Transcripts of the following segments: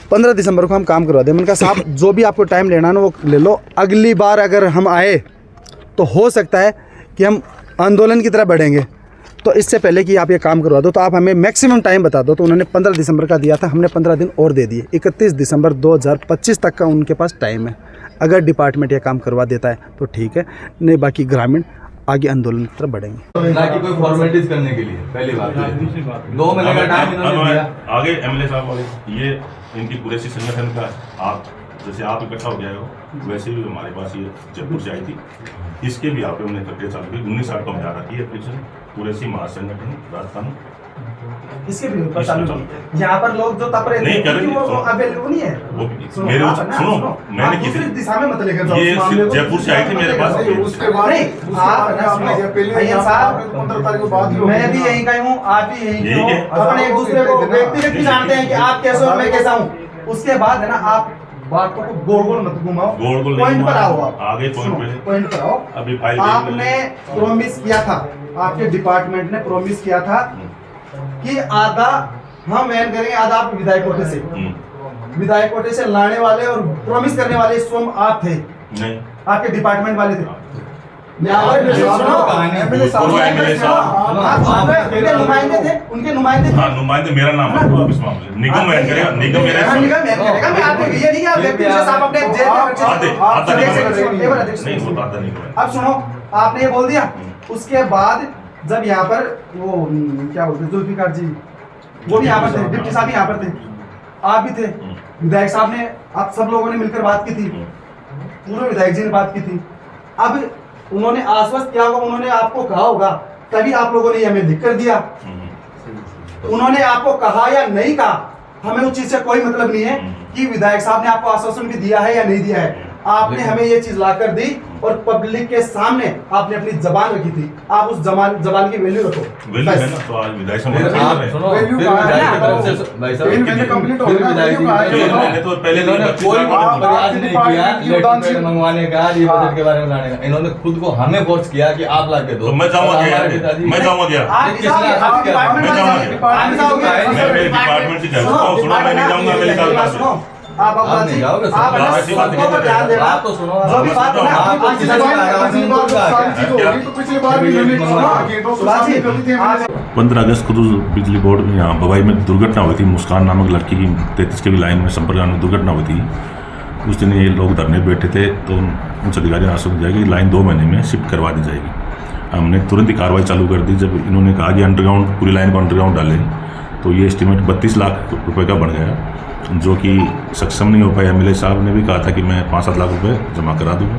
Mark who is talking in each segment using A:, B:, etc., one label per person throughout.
A: 15 दिसंबर को हम काम करवा दें। मैंने कहा साहब जो भी आपको टाइम लेना ना वो ले लो, अगली बार अगर हम आए तो हो सकता है कि हम आंदोलन की तरह बढ़ेंगे, तो इससे पहले कि आप ये काम करवा दो तो आप हमें मैक्सिमम टाइम बता दो। तो उन्होंने 15 दिसंबर का दिया था, हमने 15 दिन और दे दिए। 31 दिसंबर 2025 तक का उनके पास टाइम है। अगर डिपार्टमेंट ये काम करवा देता है तो ठीक है, नहीं बाकी ग्रामीण आगे आंदोलन की तरफ बढ़ेंगे।
B: ना कि कोई फॉर्मेलिटीज करने के लिए पहली बात 2 महीने का टाइम इन्होंने दिया।
C: आगे एमएलए साहब ये इनकी कुरैशी संगठन का आप जैसे आप इकट्ठा हो गए हो वैसे भी हमारे पास ये जयपुर से आई थी, इसके भी आप हमने प्रक्रिया चालू की। 19 को हम जा रखी है एप्लीकेशन कुरैशी महासंगठन राजस्थान,
A: इसके भी ऊपर चालू की। यहाँ पर लोग जो तप रहे
C: नहीं कर रहे,
A: वो अवेलेबल नहीं है।
C: मेरे सुनो मैंने किसी
A: दिशा में मत लेकर जाओ।
C: ये जयपुर से आई थी मेरे पास।
D: उसके बाद
A: मैं भी यहीं का हूँ, आप भी यहीं के हो, अपने एक दूसरे को व्यक्तिगत भी जानते हैं कि आप कैसे हो मैं कैसा हूँ। उसके बाद है ना आप बातों को गोल गोल मत घुमाओ,
C: गोल
A: पॉइंट पर आओ। आप
C: आगे पॉइंट
A: पर आओ।
C: अभी फाइल
A: आपने प्रॉमिस किया था, आपके डिपार्टमेंट ने प्रॉमिस किया था कि आधा हम वहन करेंगे, आधा आप विधायक कोटे से, विधायक कोटे से लाने वाले और प्रॉमिस करने वाले स्वयं आप थे।
C: नहीं,
A: आपके डिपार्टमेंट वाले थे। उनके नुमाइंदे थे।
C: नुमाइंदे मेरा नाम है इस मामले निगम वहन करेगा, निगम मेरा
A: मैं आपको ये नहीं कि व्यक्ति आप अपने जेल
C: नहीं होता नहीं।
A: अब सुनो, आपने ये बोल दिया। उसके बाद जब यहाँ पर वो क्या बोलते हैं जुल्फिकार जी, वो भी यहाँ पर थे, डिप्टी साहब भी यहाँ पर थे, आप भी थे, विधायक साहब ने, आप सब लोगों ने मिलकर बात की थी, पूरे विधायक जी ने बात की थी। अब उन्होंने आश्वस्त किया होगा, उन्होंने आपको कहा होगा, तभी आप लोगों ने हमें लिख कर दिया। उन्होंने आपको कहा या नहीं कहा, हमें उस चीज से कोई मतलब नहीं है कि विधायक साहब ने आपको आश्वासन भी दिया है या नहीं दिया है। आपने हमें ये चीज लाकर दी और पब्लिक के सामने आपने अपनी जबान रखी थी। आप उस जबान की वैल्यू रखो।
C: वैल्यू है ना, तो आज विधायक
B: सुनो वैल्यू की तरफ से भाई साहब मैंने कंप्लीट हो गया। मैंने तो पहले इन्होंने कोई प्रयास नहीं किया लेटर मंगवाने का, ये बजट के बारे में लाने का। इन्होंने खुद को हमें फोर्स किया कि आप ला के दो।
C: मैं जाऊंगा डिपार्टमेंट से सुनो, मैं नहीं जाऊंगा मेरे साथ।
A: आप नहीं जाओगे, आप तो सुनो, जो भी बात है ना आप
D: पिछली बार भी
C: 15 अगस्त को तो बिजली बोर्ड में यहाँ बवाई में दुर्घटना हुई थी। मुस्कान नामक लड़की की 33 के भी लाइन में संपर्क में दुर्घटना हुई थी। उस दिन ये लोग धरने बैठे थे, तो उनसे अधिकारी आश्वासन दिया कि लाइन 2 महीने में शिफ्ट करवा दी जाएगी। हमने तुरंत ही कार्रवाई चालू कर दी। जब इन्होंने कहा कि अंडरग्राउंड पूरी लाइन को अंडरग्राउंड डालें, तो ये एस्टिमेट 32 लाख रुपये का बन गया, जो कि सक्षम नहीं हो पाया। एमएलए साहब ने भी कहा था कि मैं 5-7 लाख रुपए जमा करा दूँगा,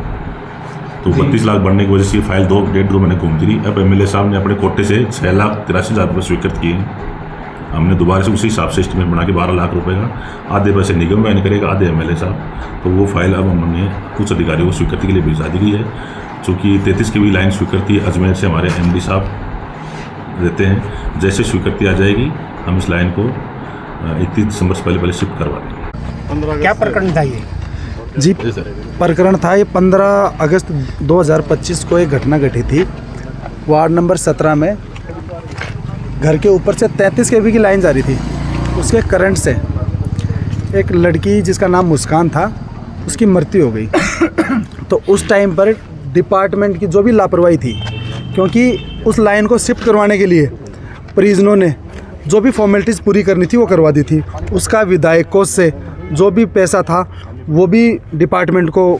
C: तो 32 लाख बढ़ने की वजह से फाइल 1.5-2 महीने घूमती रही। अब एमएलए साहब ने अपने कोटे से 6,83,000 रुपये स्वीकृत किए। हमने दोबारा से उसी हिसाब से एस्टिमेट बना के 12 लाख रुपये का, आधे पैसे निगम वहन करेगा, आधे एमएलए साहब। तो वो फाइल अब हमने कुछ अधिकारियों को स्वीकृति के लिए भिजवा दी गई है। चूँकि 33 की भी लाइन स्वीकृति अजमेर से हमारे एमडी साहब रहते हैं। जैसे स्वीकृति आ जाएगी हम इस लाइन को 31 दिसंबर से पहले शिफ्ट करवा देंगे।
A: क्या प्रकरण था ये? जी प्रकरण था ये 15 अगस्त 2025 को एक घटना घटी थी वार्ड नंबर 17 में। घर के ऊपर से 33 kV की लाइन जा रही थी। उसके करंट से एक लड़की जिसका नाम मुस्कान था, उसकी मृत्यु हो गई। तो उस टाइम पर डिपार्टमेंट की जो भी लापरवाही थी, क्योंकि उस लाइन को शिफ्ट करवाने के लिए परिजनों ने जो भी फॉर्मेलिटीज़ पूरी करनी थी वो करवा दी थी। उसका विधायक कोष से जो भी पैसा था वो भी डिपार्टमेंट को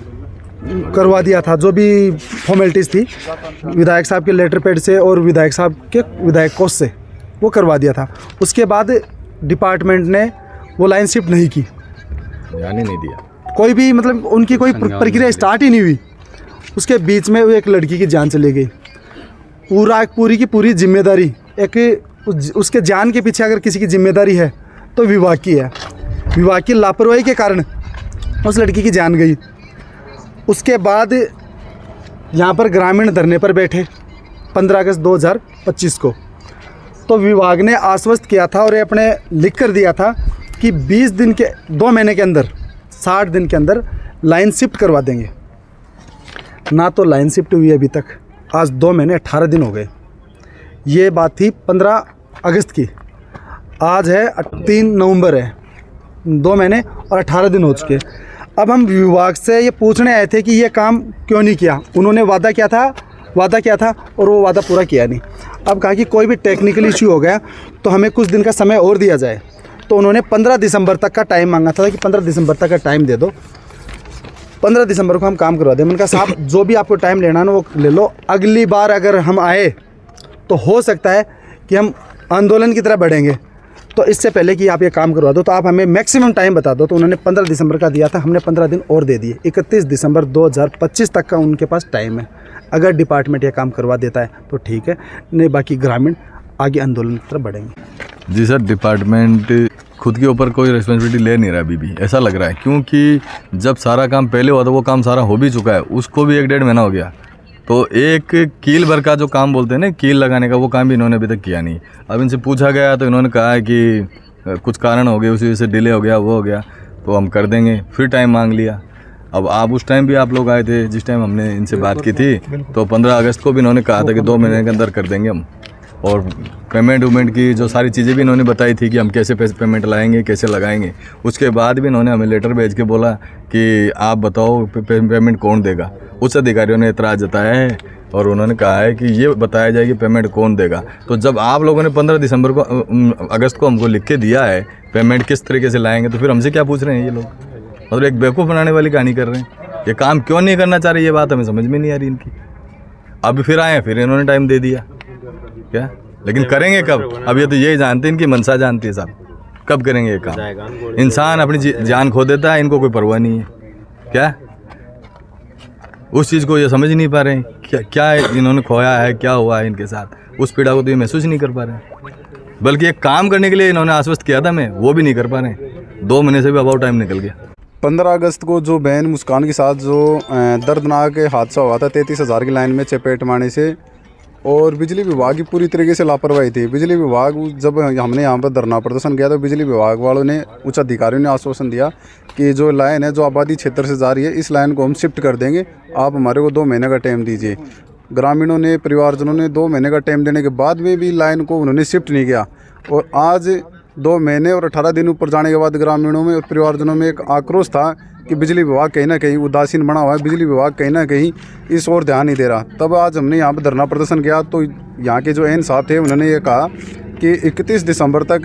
A: करवा दिया था। जो भी फॉर्मेलिटीज़ थी विधायक साहब के लेटर पैड से और विधायक साहब के विधायक कोष से वो करवा दिया था। उसके बाद डिपार्टमेंट ने वो लाइन शिफ्ट नहीं की,
B: ध्यान ही नहीं दिया, कोई
A: भी मतलब उनकी कोई प्रक्रिया स्टार्ट ही नहीं हुई। उसके बीच में एक लड़की की जान चली गई। पूरी की पूरी जिम्मेदारी उसके जान के पीछे अगर किसी की जिम्मेदारी है तो विभाग की है। विभाग की लापरवाही के कारण उस लड़की की जान गई। उसके बाद यहाँ पर ग्रामीण धरने पर बैठे 15 अगस्त 2025 को, तो विभाग ने आश्वस्त किया था और ये अपने लिख कर दिया था कि 2 महीने के अंदर 60 दिन के अंदर लाइन शिफ्ट करवा देंगे। ना तो लाइन शिफ्ट हुई अभी तक, आज 2 महीने 18 दिन हो गए। ये बात थी 15 अगस्त की, आज है 3 नवंबर है। 2 महीने और 18 दिन हो चुके। अब हम विभाग से ये पूछने आए थे कि ये काम क्यों नहीं किया। उन्होंने वादा किया था और वो वादा पूरा किया नहीं। अब कहा कि कोई भी टेक्निकल इश्यू हो गया तो हमें कुछ दिन का समय और दिया जाए। तो उन्होंने 15 दिसंबर तक का टाइम मांगा था कि 15 दिसंबर तक का टाइम दे दो, 15 दिसंबर को हम काम करवा दें। मैंने कहा साहब जो भी आपको टाइम लेना ना वो ले लो, अगली बार अगर हम आए तो हो सकता है कि हम आंदोलन की तरह बढ़ेंगे, तो इससे पहले कि आप ये काम करवा दो तो आप हमें मैक्सिमम टाइम बता दो। तो उन्होंने 15 दिसंबर का दिया था, हमने 15 दिन और दे दिए। 31 दिसंबर 2025 तक का उनके पास टाइम है। अगर डिपार्टमेंट ये काम करवा देता है तो ठीक है, नहीं बाकी ग्रामीण आगे आंदोलन की तरफ बढ़ेंगे।
D: जी सर, डिपार्टमेंट खुद के ऊपर कोई रिस्पॉन्सिबिलिटी ले नहीं रहा अभी भी, ऐसा लग रहा है। क्योंकि जब सारा काम पहले हुआ था वो काम सारा हो भी चुका है, उसको भी 1-1.5 महीना हो गया। तो एक कील भर का जो काम बोलते हैं ना, कील लगाने का, वो काम भी इन्होंने अभी तक किया नहीं। अब इनसे पूछा गया तो इन्होंने कहा है कि कुछ कारण हो गए, उसी वजह से डिले हो गया, वो हो गया, तो हम कर देंगे। फिर टाइम मांग लिया। अब आप उस टाइम भी आप लोग आए थे जिस टाइम हमने इनसे बात की थी, तो 15 अगस्त को भी इन्होंने कहा था कि 2 महीने के अंदर कर देंगे हम। और पेमेंट की जो सारी चीज़ें भी इन्होंने बताई थी कि हम कैसे पेमेंट लाएंगे, कैसे लगाएंगे। उसके बाद भी इन्होंने हमें लेटर भेज के बोला कि आप बताओ पेमेंट कौन देगा। उच्च अधिकारियों ने एतराज़ जताया है और उन्होंने कहा है कि ये बताया जाए कि पेमेंट कौन देगा। तो जब आप लोगों ने 15 दिसंबर को अगस्त को हमको लिख के दिया है पेमेंट किस तरीके से लाएंगे, तो फिर हमसे क्या पूछ रहे हैं ये लोग? मतलब एक बेवकूफ़ बनाने वाली कहानी कर रहे हैं। ये काम क्यों नहीं करना चाह रही, ये बात हमें समझ में नहीं आ रही इनकी। अब फिर आए, फिर इन्होंने टाइम दे दिया क्या, लेकिन करेंगे कब? अब ये तो यही जानते हैं, इनकी मनसा जानती है साहब, कब करेंगे ये काम। इंसान अपनी जान खो देता है, इनको कोई परवाह नहीं है क्या? उस चीज़ को ये समझ नहीं पा रहे हैं क्या इन्होंने खोया है, क्या हुआ है इनके साथ, उस पीड़ा को तो ये महसूस नहीं कर पा रहे हैं। बल्कि एक काम करने के लिए इन्होंने आश्वस्त किया था मैं, वो भी नहीं कर पा रहे हैं। 2 महीने से भी अबाउट टाइम निकल गया।
E: 15 अगस्त को जो बहन मुस्कान के साथ जो दर्दनाक हादसा हुआ था 33,000 की लाइन में चपेट मारने से, और बिजली विभाग की पूरी तरीके से लापरवाही थी। बिजली विभाग, जब हमने यहाँ पर धरना प्रदर्शन किया तो बिजली विभाग वालों ने, उच्च अधिकारियों ने आश्वासन दिया कि जो लाइन है जो आबादी क्षेत्र से जा रही है, इस लाइन को हम शिफ्ट कर देंगे, आप हमारे को 2 महीने का टाइम दीजिए। ग्रामीणों ने, परिवारजनों ने 2 महीने का टाइम देने के बाद में भी लाइन को उन्होंने शिफ्ट नहीं किया। और आज 2 महीने और 18 दिन ऊपर जाने के बाद ग्रामीणों में और परिवारजनों में एक आक्रोश था कि बिजली विभाग कहीं ना कहीं उदासीन बना हुआ है, बिजली विभाग कहीं ना कहीं इस ओर ध्यान नहीं दे रहा। तब आज हमने यहाँ पर धरना प्रदर्शन किया तो यहाँ के जो एन साहब थे उन्होंने ये कहा कि 31 दिसंबर तक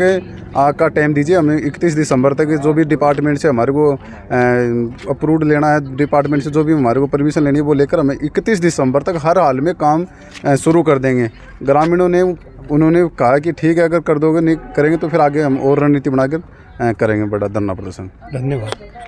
E: का टाइम दीजिए हमें। 31 दिसंबर तक जो भी डिपार्टमेंट से हमारे को अप्रूव्ड लेना है, डिपार्टमेंट से जो भी हमारे को परमिशन लेनी है वो लेकर हमें 31 दिसंबर तक हर हाल में काम शुरू कर देंगे। ग्रामीणों ने, उन्होंने कहा कि ठीक है, अगर कर दोगे, नहीं करेंगे तो फिर आगे हम और रणनीति बनाकर करेंगे बड़ा धरना प्रदर्शन।
A: धन्यवाद।